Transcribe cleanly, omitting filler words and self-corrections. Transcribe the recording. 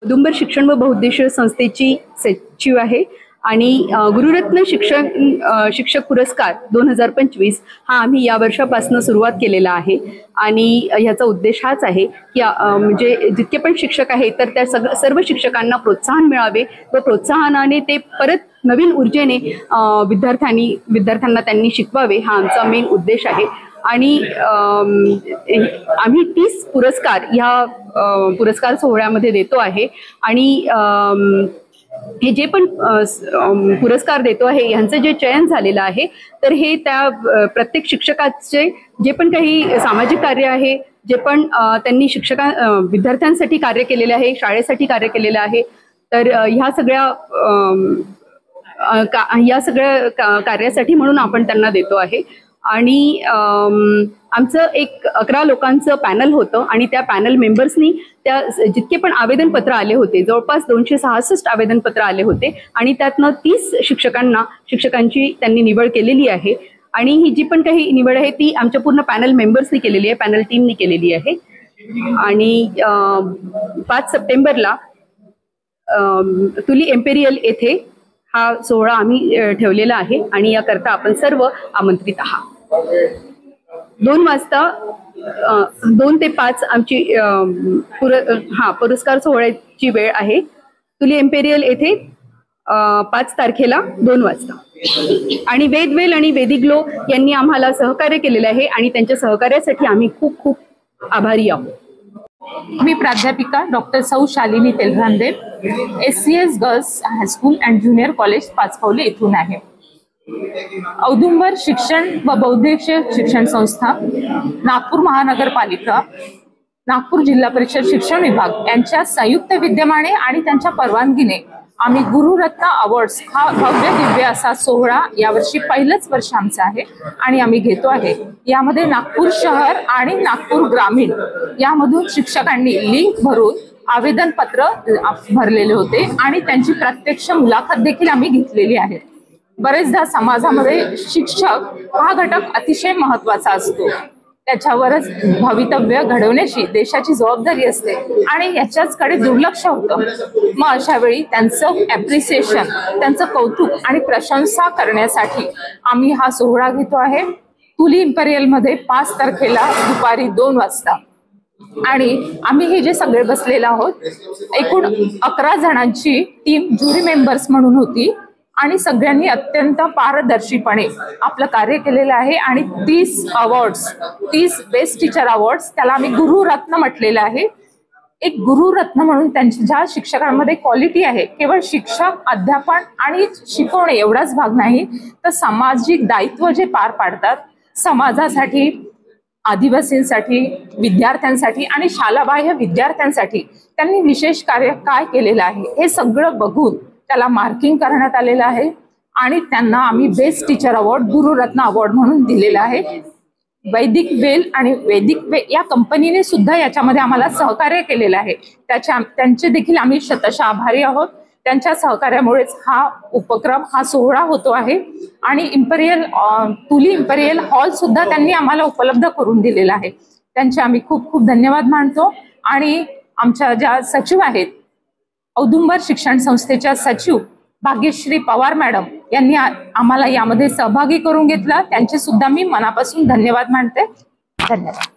औदुंबर शिक्षण व बहुउद्देशीय संस्थेची सचिव आहे आणि गुरुरत्न शिक्षक पुरस्कार 2025 हा आम्ही या वर्षापासून सुरुवात केलेला आहे आणि ह्याचा उद्देश हाच आहे की म्हणजे जितके पण शिक्षक आहेत तर त्या सर्व शिक्षकांना प्रोत्साहन मिळावे व प्रोत्साहनाने ते परत नवीन ऊर्जेने विद्यार्थ्यांना त्यांनी शिकवावे हा आमचा मेन उद्देश आहे। आणि आम्ही 30 पुरस्कार ह्या पुरस्कार सोहळ्यामध्ये देतो आहे आणि हे जे पण पुरस्कार देतो आहे यांचं जे चयन झालेलं आहे तर हे त्या प्रत्येक शिक्षकाचे जे पण काही सामाजिक कार्य आहे जे पण त्यांनी विद्यार्थ्यांसाठी कार्य केलेले आहे, शाळेसाठी कार्य केलेलं आहे, तर ह्या सगळ्या कार्यासाठी म्हणून आपण त्यांना देतो आहे। आणि आमचं एक 11 लोकांचं पॅनल होतं आणि त्या पॅनल मेंबर्सनी त्या जितके पण आवेदनपत्र आले होते जवळपास 266 आवेदनपत्र आले होते आणि त्यातनं 30 शिक्षकांची त्यांनी निवड केलेली आहे आणि ही जी पण काही निवड आहे ती आमच्या पूर्ण पॅनल मेंबर्सनी केलेली आहे, पॅनल टीमनी केलेली आहे। आणि 5 सप्टेंबरला तुली इम्पेरियल येथे हा सोहळा आम्ही ठेवलेला आहे आणि याकरता आपण सर्व आमंत्रित आहात। 2 वाजता 2 ते 5 आमची पुरस्कार सोहळ्याची वेळ आहे। तुली इम्पेरियल येथे 5 तारखेला 2 वाजता। आणि वेदवेल आणि वेदिग्लो यांनी आम्हाला सहकार्य केलेले आहे आणि त्यांच्या सहकार्यासाठी आम्ही खूप खूप आभारी आहोत। मी प्राध्यापिका डॉक्टर सौ Shalini Telbhande, SCS girls high school and junior college Pachpaoli येथून आहे। औदुंबर शिक्षण व बहुउद्देशीय शिक्षण संस्था, नागपूर महानगरपालिका, नागपूर जिल्हा परिषद शिक्षण विभाग यांच्या संयुक्त विद्यमाने आणि त्यांच्या परवानगीने आम्ही गुरुरत्न अवॉर्ड्स हा भव्य दिव्य असा सोहळा यावर्षी पहिलंच वर्ष आमचं आहे आणि आम्ही घेतो आहे। यामध्ये नागपूर शहर आणि नागपूर ग्रामीण यामधून शिक्षकांनी लिंक भरून आवेदनपत्र भरलेले होते आणि त्यांची प्रत्यक्ष मुलाखत देखील आम्ही घेतलेली आहे। बरेचदा समाजामध्ये शिक्षक हा घटक अतिशय महत्त्वाचा असतो, त्याच्यावरच भवितव्य घडवण्याची देशाची जबाबदारी असते आणि याच्याचकडे दुर्लक्ष होतं। मग अशा वेळी त्यांचं ॲप्रिसिएशन, त्यांचं कौतुक आणि प्रशंसा करण्यासाठी आम्ही हा सोहळा घेतो आहे तुली इम्पेरियल मध्ये 5 तारखेला दुपारी 2 वाजता। आणि आम्ही हे जे सगळे बसलेले आहोत एकूण 11 जणांची टीम ज्युरी मेंबर्स म्हणून होती आणि सगळ्यांनी अत्यंत पारदर्शीपणे आपलं कार्य केलेलं आहे आणि 30 बेस्ट टीचर अवॉर्ड्स त्याला आम्ही गुरुरत्न म्हटलेलं आहे। एक गुरुरत्न म्हणून त्यांच्या ज्या शिक्षकांमध्ये क्वालिटी आहे, केवळ शिक्षक अध्यापन आणि शिकवणे एवढाच भाग नाही तर सामाजिक दायित्व जे पार पाडतात समाजासाठी, आदिवासींसाठी, विद्यार्थ्यांसाठी आणि शालाबाह्य विद्यार्थ्यांसाठी त्यांनी विशेष कार्य काय केलेलं आहे हे सगळं बघून त्याला मार्किंग करण्यात आलेलं आहे आणि त्यांना आम्ही बेस्ट टीचर अवॉर्ड गुरुरत्न अवॉर्ड म्हणून दिलेला आहे। वैदिक वेल आणि या कंपनीने सुद्धा याच्यामध्ये आम्हाला सहकार्य केलेलं आहे, त्यांचे देखील आम्ही शतशः आभारी आहोत। त्यांच्या सहकार्यामुळेच हा उपक्रम, हा सोहळा होतो आहे आणि तुली इम्पेरियल हॉल सुद्धा त्यांनी आम्हाला उपलब्ध करून दिलेला आहे, त्यांचे आम्ही खूप खूप धन्यवाद मानतो। आणि आमच्या ज्या सचिव आहेत, औदुंबर शिक्षण संस्थेच्या सचिव भाग्यश्री पवार मॅडम यांनी आम्हाला यामध्ये सहभागी करून घेतला, त्यांचे सुद्धा मी मनापासून धन्यवाद मानते। धन्यवाद।